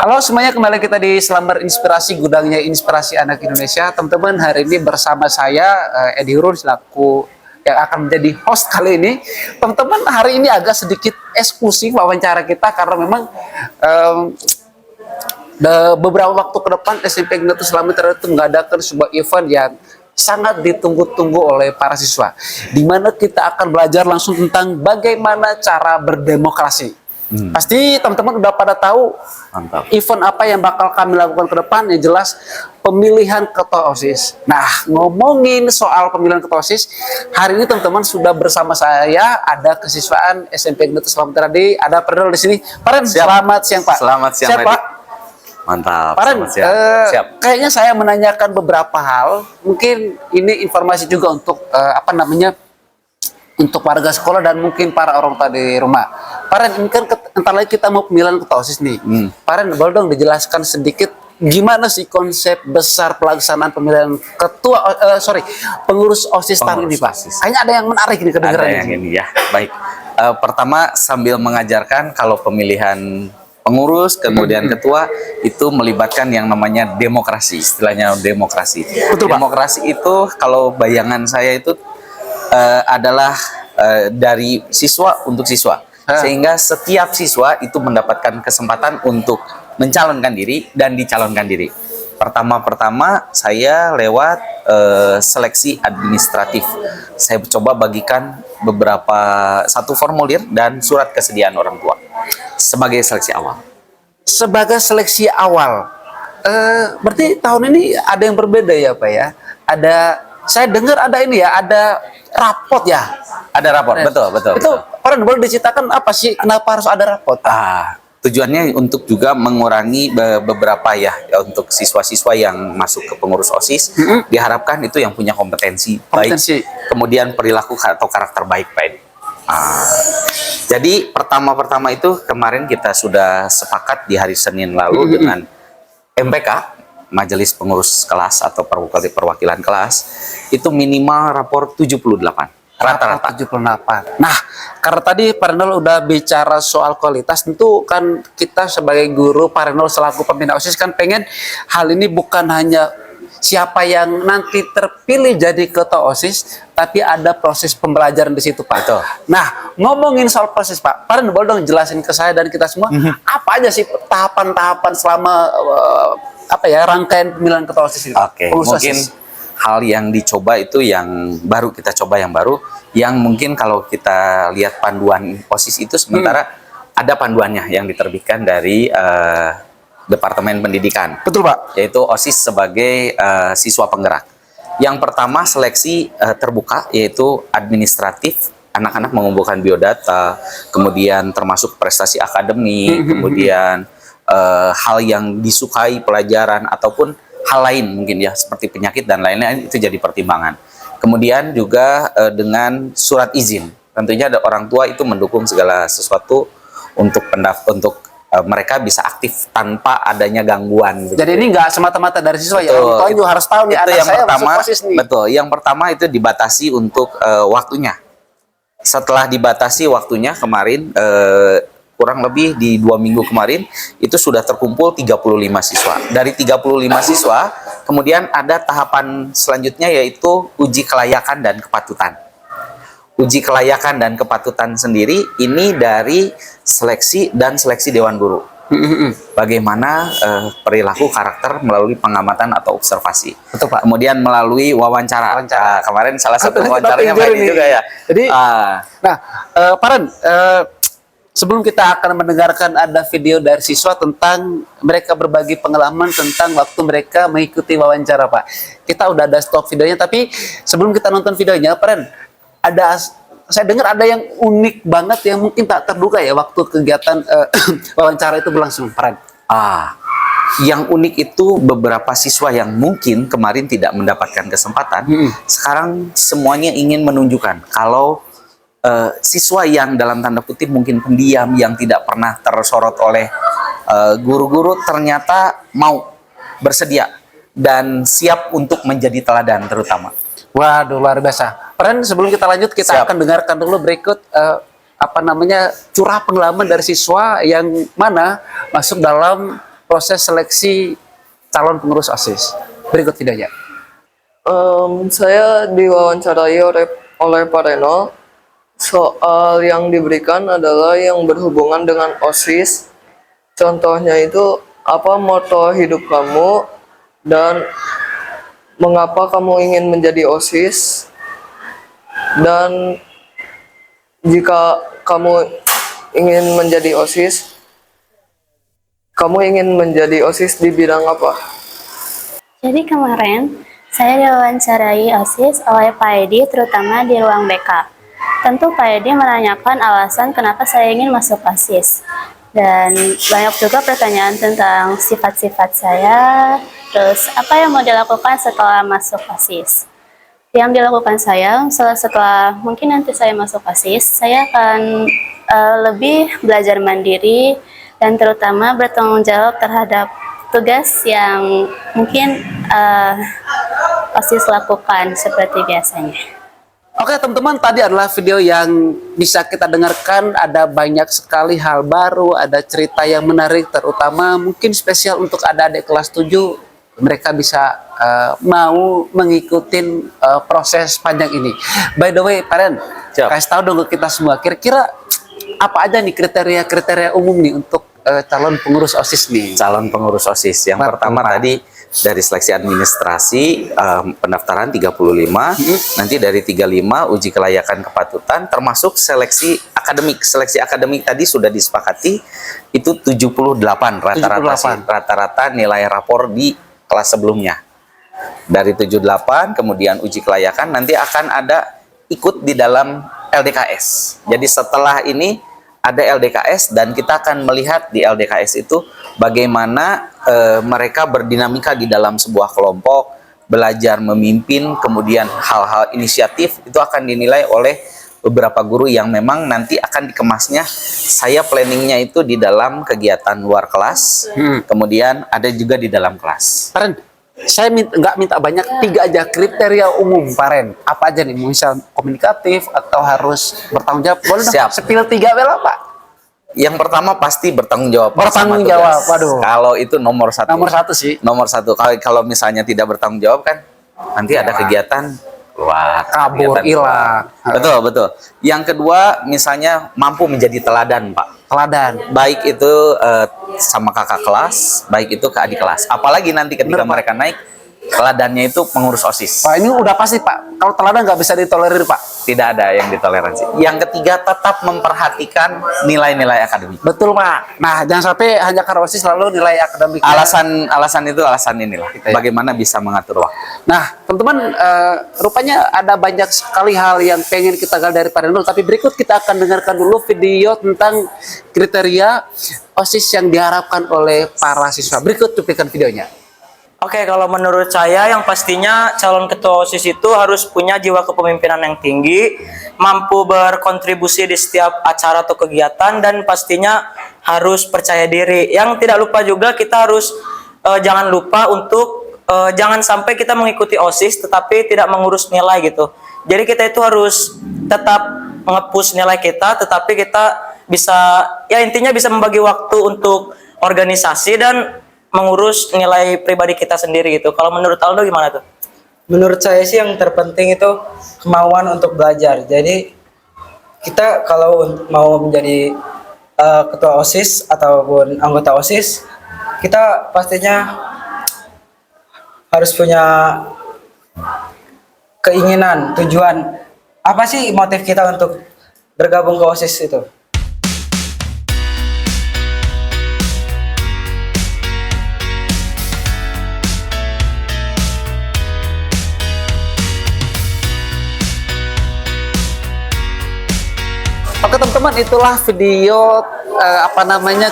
Halo semuanya, kembali kita di Selambar Inspirasi, gudangnya inspirasi anak Indonesia. Teman-teman, hari ini bersama saya Edi Hurun selaku yang akan menjadi host kali ini. Teman-teman, hari ini agak sedikit eksklusif wawancara kita karena memang beberapa waktu ke depan SMP Negeri Selamat itu mengadakan sebuah event yang sangat ditunggu-tunggu oleh para siswa, di mana kita akan belajar langsung tentang bagaimana cara berdemokrasi. Pasti teman-teman udah pada tahu. Mantap. Event apa yang bakal kami lakukan ke depan, yang jelas pemilihan ketua OSIS. Nah, ngomongin soal pemilihan ketua OSIS, hari ini teman-teman sudah bersama saya, ada kesiswaan SMP Negeri Selamat Radi, ada Paren di sini. Paren, selamat siang Pak. Selamat siang, Pak. Mantap. Paren, Selamat siang. Siap. Kayaknya saya menanyakan beberapa hal, mungkin ini informasi juga untuk untuk warga sekolah dan mungkin para orang tua di rumah. Paren, ini kan entar lagi kita mau pemilihan ketua OSIS nih. Paren, boleh dong dijelaskan sedikit gimana sih konsep besar pelaksanaan pemilihan pengurus OSIS tahun ini, Pak? Kayaknya ada yang menarik nih kedengaran. Ada yang ini ya. Baik. Pertama, sambil mengajarkan kalau pemilihan pengurus kemudian ketua itu melibatkan yang namanya demokrasi, istilahnya demokrasi. Betul, Pak. Demokrasi itu kalau bayangan saya itu adalah dari siswa untuk siswa, sehingga setiap siswa itu mendapatkan kesempatan untuk mencalonkan diri dan dicalonkan diri. Pertama saya lewat seleksi administratif. Saya coba bagikan satu formulir dan surat kesediaan orang tua sebagai seleksi awal. Sebagai seleksi awal, berarti tahun ini ada yang berbeda ya, Pak ya? Saya dengar ada ini ya, ada rapot ya? Ada rapor, betul. Itu Paren, boleh diceritakan apa sih, kenapa harus ada rapot? Tujuannya untuk juga mengurangi beberapa ya untuk siswa-siswa yang masuk ke pengurus OSIS, diharapkan itu yang punya kompetensi baik, kemudian perilaku atau karakter baik, Pak Edi. Jadi pertama itu kemarin kita sudah sepakat di hari Senin lalu dengan MPK, Majelis Pengurus Kelas atau perwakilan kelas, itu minimal rapor 78 rata-rata. 78. Nah, karena tadi Pak Renol udah bicara soal kualitas, tentu kan kita sebagai guru, Pak Renol selaku pembina OSIS kan pengen hal ini bukan hanya siapa yang nanti terpilih jadi ketua OSIS, tapi ada proses pembelajaran di situ, Pak. Betul. Nah, ngomongin soal proses, Pak, Paren boleh dong jelasin ke saya dan kita semua apa aja sih tahapan-tahapan selama rangkaian pemilihan ketua OSIS itu? Oke, mungkin hal yang dicoba itu yang baru, kita coba yang baru, yang mungkin kalau kita lihat panduan OSIS itu sementara ada panduannya yang diterbitkan dari Departemen Pendidikan. Betul, Pak. Yaitu OSIS sebagai siswa penggerak. Yang pertama seleksi terbuka, yaitu administratif, anak-anak mengumpulkan biodata, kemudian termasuk prestasi akademik, kemudian hal yang disukai pelajaran ataupun hal lain mungkin ya seperti penyakit dan lain-lain, itu jadi pertimbangan. Kemudian juga dengan surat izin, tentunya ada orang tua itu mendukung segala sesuatu untuk mereka bisa aktif tanpa adanya gangguan. Jadi ini nggak semata-mata dari siswa, ya orang tua juga harus tahu nih anak yang saya pertama, masuk OSIS nih. Betul, yang pertama itu dibatasi untuk waktunya. Setelah dibatasi waktunya kemarin, kurang lebih di 2 minggu kemarin itu sudah terkumpul 35 siswa. Dari 35 siswa, kemudian ada tahapan selanjutnya yaitu uji kelayakan dan kepatutan. Uji kelayakan dan kepatutan sendiri ini dari seleksi dan seleksi Dewan Guru. Bagaimana perilaku karakter melalui pengamatan atau observasi. Betul, Pak. Kemudian melalui wawancara. Kemarin salah satu wawancaranya Pak Edi juga ya. Jadi, Paren, sebelum kita akan mendengarkan ada video dari siswa tentang mereka berbagi pengalaman tentang waktu mereka mengikuti wawancara, Pak. Kita udah ada stop videonya, tapi sebelum kita nonton videonya, Paren, saya dengar ada yang unik banget yang mungkin tak terduga ya waktu kegiatan wawancara itu berlangsung, Paren. Yang unik itu beberapa siswa yang mungkin kemarin tidak mendapatkan kesempatan, sekarang semuanya ingin menunjukkan kalau siswa yang dalam tanda kutip mungkin pendiam, yang tidak pernah tersorot oleh guru-guru, ternyata mau bersedia dan siap untuk menjadi teladan terutama. Waduh, luar biasa. Paren, sebelum kita lanjut, kita akan dengarkan dulu berikut curah pengalaman dari siswa yang mana masuk dalam proses seleksi calon pengurus OSIS. Berikut videonya. Saya diwawancarai oleh Pak Reno. Soal yang diberikan adalah yang berhubungan dengan OSIS. Contohnya itu apa moto hidup kamu dan mengapa kamu ingin menjadi OSIS, dan jika kamu ingin menjadi OSIS, kamu ingin menjadi OSIS di bidang apa? Jadi kemarin saya diwawancarai OSIS oleh Pak Edi, terutama di ruang BK. Tentu Pak Edi menanyakan alasan kenapa saya ingin masuk OSIS. Dan banyak juga pertanyaan tentang sifat-sifat saya, terus apa yang mau dilakukan setelah masuk OSIS. Yang dilakukan saya setelah mungkin nanti saya masuk OSIS, saya akan lebih belajar mandiri dan terutama bertanggung jawab terhadap tugas yang mungkin OSIS lakukan seperti biasanya. Oke teman-teman, tadi adalah video yang bisa kita dengarkan. Ada banyak sekali hal baru, ada cerita yang menarik, terutama mungkin spesial untuk adik-adik kelas 7. Mereka bisa mau mengikuti proses panjang ini. By the way, Paren, kasih tahu dong ke kita semua, kira-kira apa aja nih kriteria-kriteria umum nih untuk calon pengurus OSIS nih? Calon pengurus OSIS yang pertama tadi dari seleksi administrasi, pendaftaran 35, nanti dari 35 uji kelayakan kepatutan, termasuk seleksi akademik. Seleksi akademik tadi sudah disepakati itu 78 rata-rata nilai rapor di kelas sebelumnya. Dari 78 kemudian uji kelayakan, nanti akan ada ikut di dalam LDKS. Jadi setelah ini ada LDKS dan kita akan melihat di LDKS itu bagaimana mereka berdinamika di dalam sebuah kelompok, belajar memimpin, kemudian hal-hal inisiatif itu akan dinilai oleh beberapa guru yang memang nanti akan dikemasnya. Saya planningnya itu di dalam kegiatan luar kelas, kemudian ada juga di dalam kelas. Paren, saya nggak minta banyak, 3 aja kriteria umum Paren. Apa aja nih? Misal komunikatif atau harus bertanggung jawab? Boleh dong, Siap. sepil 3 bela Pak. Yang pertama pasti bertanggung jawab. Bertanggung sama jawab, tugas. waduh. Kalau itu nomor 1. Nomor 1 sih. Nomor 1. Kalau misalnya tidak bertanggung jawab kan, nanti ada kegiatan wah, Kabur, kegiatan hilang. Betul. Yang kedua, misalnya mampu menjadi teladan, Pak. Teladan. Baik itu sama kakak kelas, baik itu ke adik kelas. Apalagi nanti ketika mereka naik, teladannya itu pengurus OSIS. Wah, ini udah pasti Pak. Kalau teladan nggak bisa ditolerir Pak. Tidak ada yang ditoleransi. Yang ketiga, tetap memperhatikan nilai-nilai akademik. Betul Pak. Nah, jangan sampai hanya karena OSIS lalu nilai akademik. Alasan inilah. ya. Bagaimana bisa mengatur waktu. Nah, teman-teman, rupanya ada banyak sekali hal yang pengen kita gali dari Pak Reno, tapi berikut kita akan dengarkan dulu video tentang kriteria OSIS yang diharapkan oleh para siswa. Berikut cuplikan videonya. Oke, kalau menurut saya yang pastinya calon ketua OSIS itu harus punya jiwa kepemimpinan yang tinggi, mampu berkontribusi di setiap acara atau kegiatan, dan pastinya harus percaya diri. Yang tidak lupa juga kita harus jangan lupa untuk jangan sampai kita mengikuti OSIS tetapi tidak mengurus nilai gitu. Jadi kita itu harus tetap nge-push nilai kita, tetapi kita bisa, ya intinya bisa membagi waktu untuk organisasi dan mengurus nilai pribadi kita sendiri gitu. Kalau menurut Aldo gimana tuh? Menurut saya sih yang terpenting itu kemauan untuk belajar. Jadi kita kalau mau menjadi ketua OSIS ataupun anggota OSIS, kita pastinya harus punya keinginan, tujuan. Apa sih motif kita untuk bergabung ke OSIS itu? Oke teman-teman, itulah video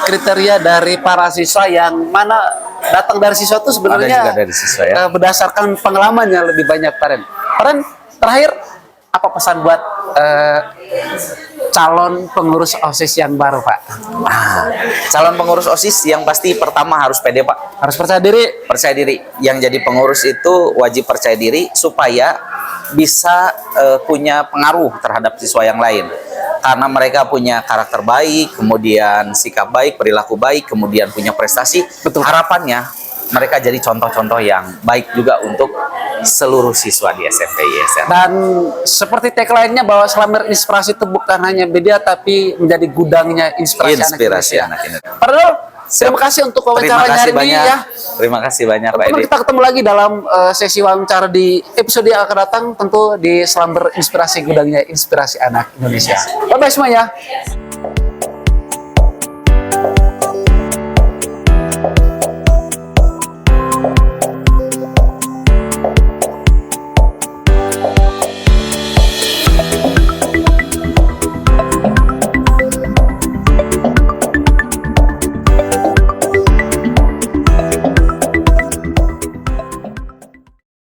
kriteria dari para siswa yang mana datang dari siswa itu sebenarnya Ada juga dari siswa, ya. Berdasarkan pengalamannya lebih banyak Paren. Paren, terakhir apa pesan buat calon pengurus OSIS yang baru Pak? Calon pengurus OSIS yang pasti pertama harus pede, Pak. Harus percaya diri. Percaya diri. Yang jadi pengurus itu wajib percaya diri supaya bisa punya pengaruh terhadap siswa yang lain. karena mereka punya karakter baik, kemudian sikap baik, perilaku baik, kemudian punya prestasi. Betul. Harapannya mereka jadi contoh-contoh yang baik juga untuk seluruh siswa di SMP ISR. Dan seperti tagline-nya bahwa Selamer Inspirasi itu bukan hanya media tapi menjadi gudangnya inspirasi, Inspirasi anak anak Indonesia. Indonesia. Pak Dul, terima kasih untuk wawancaranya hari ini banyak. ya. Terima kasih banyak Pak Teman Edi. kita ketemu lagi dalam sesi wawancara di episode yang akan datang tentu di Selamer Inspirasi Gudangnya Inspirasi Anak Indonesia. Bye bye semuanya.